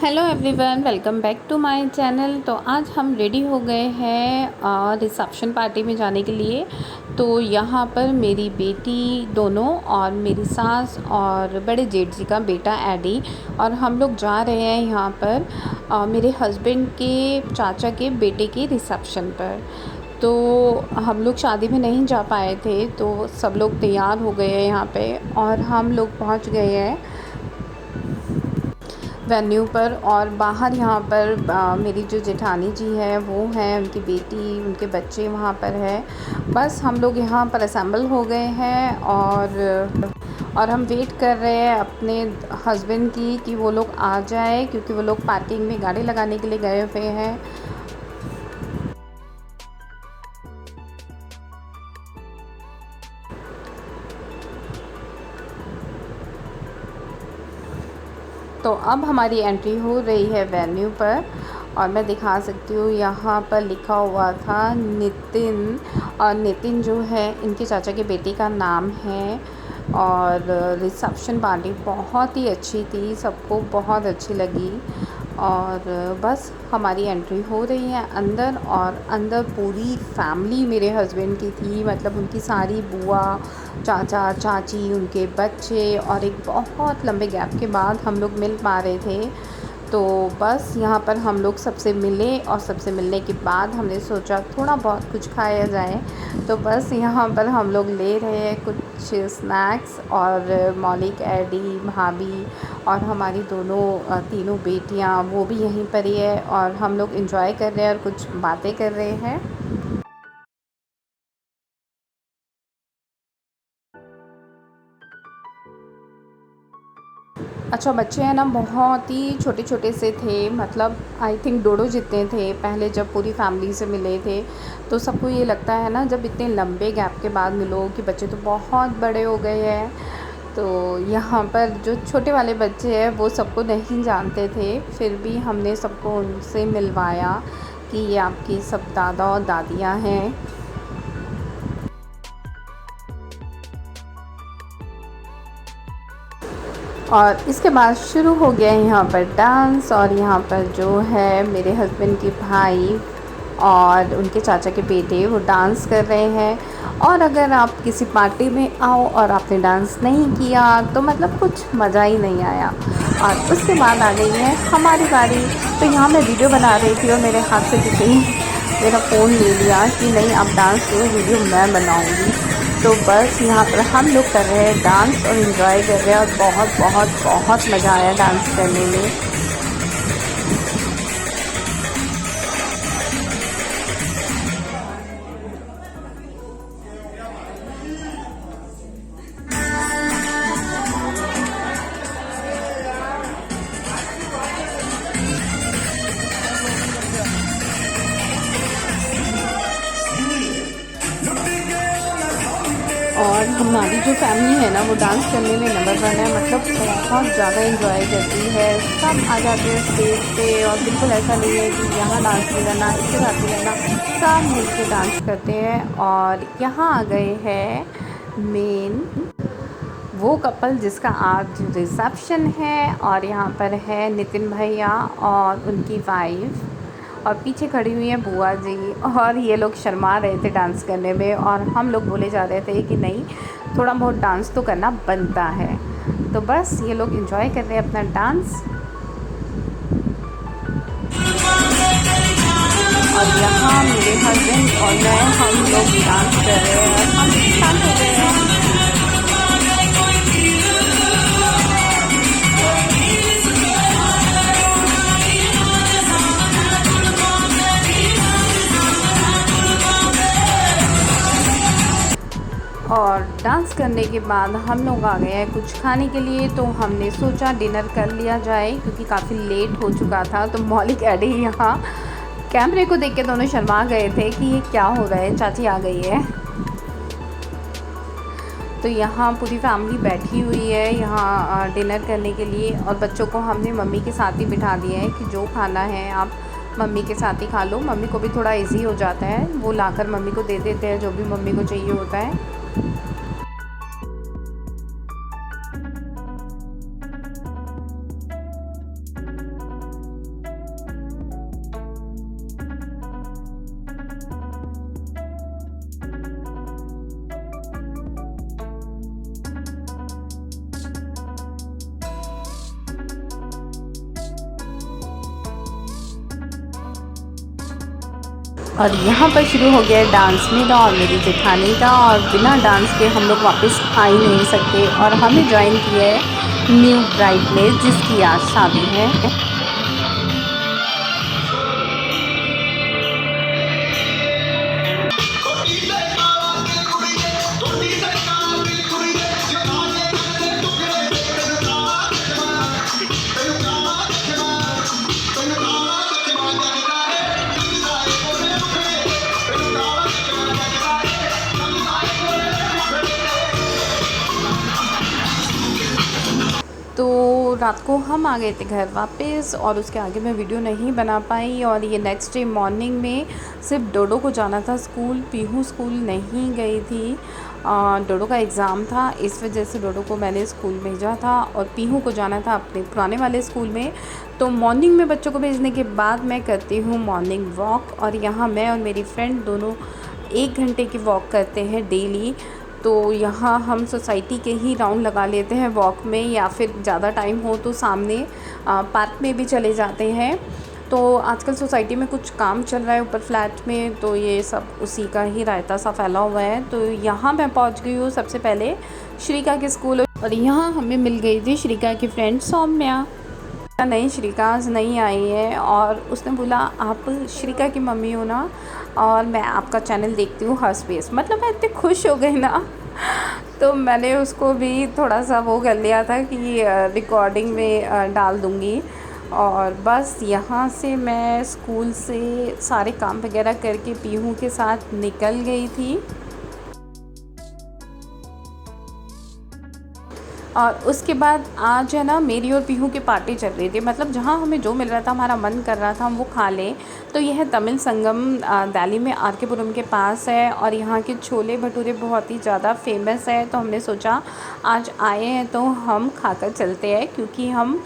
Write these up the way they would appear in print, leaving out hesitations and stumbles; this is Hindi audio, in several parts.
Hello everyone, welcome back to my channel. तो आज हम रेडी हो गए हैं रिसेप्शन पार्टी में जाने के लिए। तो यहाँ पर मेरी बेटी दोनों और मेरी सास और बड़े जेठ जी का बेटा एडी और हम लोग जा रहे हैं यहाँ पर मेरे हस्बैंड के चाचा के बेटे के रिसेप्शन पर। तो हम लोग शादी में नहीं जा पाए थे, तो सब लोग तैयार हो गए हैं यहाँ पे और हम लोग पहुँच गए हैं वेन्यू पर। और बाहर यहाँ पर मेरी जो जेठानी जी है वो है, उनकी बेटी उनके बच्चे वहाँ पर है। बस हम लोग यहाँ पर असेंबल हो गए हैं और हम वेट कर रहे हैं अपने हस्बैंड की कि वो लोग आ जाए, क्योंकि वो लोग पार्किंग में गाड़ी लगाने के लिए गए हुए हैं। तो अब हमारी एंट्री हो रही है वेन्यू पर और मैं दिखा सकती हूँ, यहाँ पर लिखा हुआ था नितिन। और नितिन जो है इनके चाचा के बेटे का नाम है। और रिसेप्शन पार्टी बहुत ही अच्छी थी, सबको बहुत अच्छी लगी। और बस हमारी एंट्री हो रही है अंदर, और अंदर पूरी फैमिली मेरे हस्बैंड की थी, मतलब उनकी सारी बुआ, चाचा चाची, उनके बच्चे। और एक बहुत लंबे गैप के बाद हम लोग मिल पा रहे थे। तो बस यहाँ पर हम लोग सबसे मिले और सबसे मिलने के बाद हमने सोचा थोड़ा बहुत कुछ खाया जाए। तो बस यहाँ पर हम लोग ले रहे हैं कुछ स्नैक्स, और मौलिक, एडी, भाभी और हमारी दोनों तीनों बेटियाँ वो भी यहीं पर ही है, और हम लोग एंजॉय कर रहे हैं और कुछ बातें कर रहे हैं। अच्छा, बच्चे हैं ना, बहुत ही छोटे छोटे से थे, मतलब आई थिंक डोडो जितने थे। पहले जब पूरी फैमिली से मिले थे तो सबको ये लगता है ना, जब इतने लंबे गैप के बाद मिलो, कि बच्चे तो बहुत बड़े हो गए हैं। तो यहाँ पर जो छोटे वाले बच्चे हैं वो सबको नहीं जानते थे, फिर भी हमने सबको उनसे मिलवाया कि ये आपकी सब दादा और दादियाँ हैं। और इसके बाद शुरू हो गया यहाँ पर डांस। और यहाँ पर जो है मेरे हस्बैंड के भाई और उनके चाचा के बेटे वो डांस कर रहे हैं। और अगर आप किसी पार्टी में आओ और आपने डांस नहीं किया तो मतलब कुछ मज़ा ही नहीं आया। और उसके बाद आ गई है हमारी बारी। तो यहाँ मैं वीडियो बना रही थी और मेरे हाथ से किसी ने मेरा फ़ोन ले लिया कि नहीं, आप डांस करो, वीडियो मैं बनाऊँगी। तो बस यहाँ पर हम लोग कर रहे हैं डांस और इन्जॉय कर रहे हैं, और बहुत बहुत बहुत मज़ा आया डांस करने में। और हमारी जो फैमिली है ना वो डांस करने में नंबर 1 है, मतलब बहुत ज़्यादा एंजॉय करती है। सब आ जाते हैं स्टेज पे, और बिल्कुल ऐसा नहीं है कि यहाँ डांस नहीं करना, इसके साथ नहीं करना, सब मिलके डांस करते हैं। और यहाँ आ गए हैं मेन वो कपल जिसका आज रिसेप्शन है, और यहाँ पर है नितिन भैया और उनकी वाइफ, और पीछे खड़ी हुई है बुआ जी। और ये लोग शर्मा रहे थे डांस करने में, और हम लोग बोले जा रहे थे कि नहीं, थोड़ा बहुत डांस तो करना बनता है। तो बस ये लोग एंजॉय कर रहे हैं अपना डांस। और यहाँ मेरे हस्बैंड और मैं, हम लोग डांस कर रहे हैं और हम शांत हो गए हैं। और डांस करने के बाद हम लोग आ गए हैं कुछ खाने के लिए। तो हमने सोचा डिनर कर लिया जाए, क्योंकि काफ़ी लेट हो चुका था। तो मौलिक, एडी यहाँ कैमरे को देख के दोनों शर्मा गए थे कि ये क्या हो रहा है, चाची आ गई है। तो यहाँ पूरी फैमिली बैठी हुई है यहाँ डिनर करने के लिए, और बच्चों को हमने मम्मी के साथ ही बिठा दिया है कि जो खाना है आप मम्मी के साथ ही खा लो। मम्मी को भी थोड़ा इजी हो जाता है, वो लाकर मम्मी को दे देते हैं जो भी मम्मी को चाहिए होता है। और यहाँ पर शुरू हो गया डांस मेरा और मेरी जेठानी का, और बिना डांस के हम लोग वापस आ ही नहीं सकते। और हमें ज्वाइन किया है न्यू ब्राइड ने, जिसकी आज शादी है। तो रात को हम आ गए थे घर वापस, और उसके आगे मैं वीडियो नहीं बना पाई। और ये नेक्स्ट डे मॉर्निंग में सिर्फ डोडो को जाना था स्कूल, पीहू स्कूल नहीं गई थी। डोडो का एग्ज़ाम था, इस वजह से डोडो को मैंने स्कूल भेजा था, और पीहू को जाना था अपने पुराने वाले स्कूल में। तो मॉर्निंग में बच्चों को भेजने के बाद मैं करती हूँ मॉर्निंग वॉक, और यहाँ मैं और मेरी फ्रेंड दोनों 1 घंटे की वॉक करते हैं डेली। तो यहाँ हम सोसाइटी के ही राउंड लगा लेते हैं वॉक में, या फिर ज़्यादा टाइम हो तो सामने पार्क में भी चले जाते हैं। तो आजकल सोसाइटी में कुछ काम चल रहा है ऊपर फ्लैट में, तो ये सब उसी का ही रायता सा फैला हुआ है। तो यहाँ मैं पहुँच गई हूँ सबसे पहले श्रीका के स्कूल, और यहाँ हमें मिल गई थी श्रीका की फ्रेंड सौम्या। नहीं, श्रीका आज नहीं आई है, और उसने बोला आप श्रीका की मम्मी हो ना, और मैं आपका चैनल देखती हूँ हर स्पेस। मतलब मैं इतनी खुश हो गई ना, तो मैंने उसको भी थोड़ा सा वो कर लिया था कि रिकॉर्डिंग में डाल दूँगी। और बस यहाँ से मैं स्कूल से सारे काम वगैरह करके पीहू के साथ निकल गई थी। और उसके बाद आज है ना, मेरी और पीहू की पार्टी चल रही थी। मतलब जहाँ हमें जो मिल रहा था, हमारा मन कर रहा था हम वो खा लें। तो यह तमिल संगम दिल्ली में आर.के. पुरम के पास है, और यहाँ के छोले भटूरे बहुत ही ज़्यादा फेमस है। तो हमने सोचा आज आए हैं तो हम खाकर चलते हैं, क्योंकि हम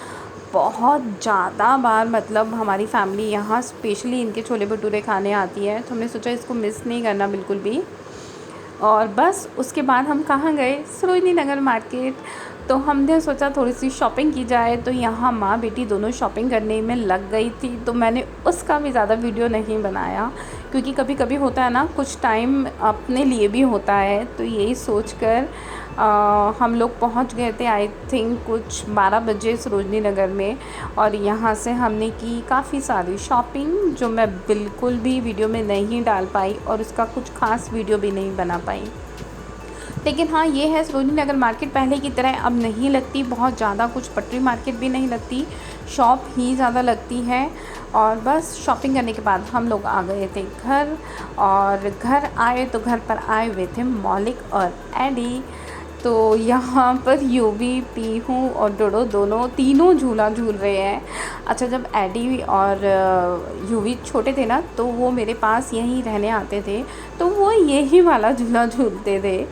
बहुत ज़्यादा बार, मतलब हमारी फैमिली यहाँ स्पेशली इनके छोले भटूरे खाने आती है। तो हमने सोचा इसको मिस नहीं करना बिल्कुल भी। और बस उसके बाद हम कहाँ गए, सरोजनी नगर मार्केट। तो हमने सोचा थोड़ी सी शॉपिंग की जाए, तो यहाँ माँ बेटी दोनों शॉपिंग करने में लग गई थी। तो मैंने उसका भी ज़्यादा वीडियो नहीं बनाया, क्योंकि कभी कभी होता है ना, कुछ टाइम अपने लिए भी होता है। तो यही सोचकर हम लोग पहुँच गए थे आई थिंक कुछ 12 बजे सरोजनी नगर में। और यहाँ से हमने की काफ़ी सारी शॉपिंग, जो मैं बिल्कुल भी वीडियो में नहीं डाल पाई, और उसका कुछ ख़ास वीडियो भी नहीं बना पाई। लेकिन हाँ, ये है सरोजनी नगर मार्केट पहले की तरह अब नहीं लगती, बहुत ज़्यादा कुछ पटरी मार्केट भी नहीं लगती, शॉप ही ज़्यादा लगती है। और बस शॉपिंग करने के बाद हम लोग आ गए थे घर, और घर आए तो घर पर आए हुए थे मौलिक और एडी। तो यहाँ पर यूवी, पीहू और डोडो तीनों झूला झूल रहे हैं। अच्छा, जब एडी और यूवी छोटे थे ना, तो वो मेरे पास यहीं रहने आते थे, तो वो यही वाला झूला झूलते थे।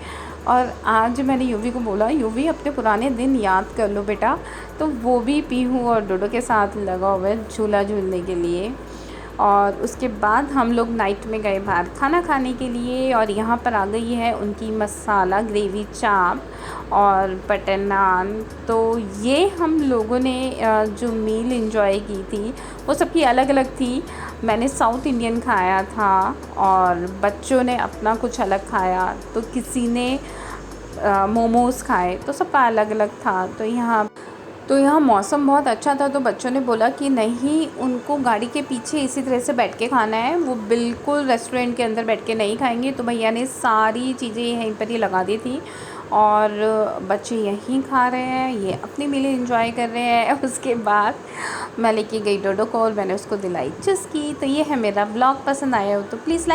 और आज मैंने यूवी को बोला, यूवी अपने पुराने दिन याद कर लो बेटा। तो वो भी पीहू और डोडो के साथ लगा हुआ है झूला झूलने के लिए। और उसके बाद हम लोग नाइट में गए बाहर खाना खाने के लिए, और यहाँ पर आ गई है उनकी मसाला ग्रेवी चाप और बटर नान। तो ये हम लोगों ने जो मील एंजॉय की थी वो सबकी अलग अलग थी। मैंने साउथ इंडियन खाया था, और बच्चों ने अपना कुछ अलग खाया, तो किसी ने मोमोज़ खाए, तो सबका अलग अलग था। तो यहाँ मौसम बहुत अच्छा था, तो बच्चों ने बोला कि नहीं, उनको गाड़ी के पीछे इसी तरह से बैठ के खाना है, वो बिल्कुल रेस्टोरेंट के अंदर बैठ के नहीं खाएंगे। तो भैया ने सारी चीज़ें यहीं पर ही लगा दी थी, और बच्चे यहीं खा रहे हैं, ये अपनी मील एंजॉय कर रहे हैं। उसके बाद मैं लेके गई डोडो को, और मैंने उसको दिलाई चुस्की। तो ये है मेरा व्लॉग, पसंद आया हो तो प्लीज़ लाइक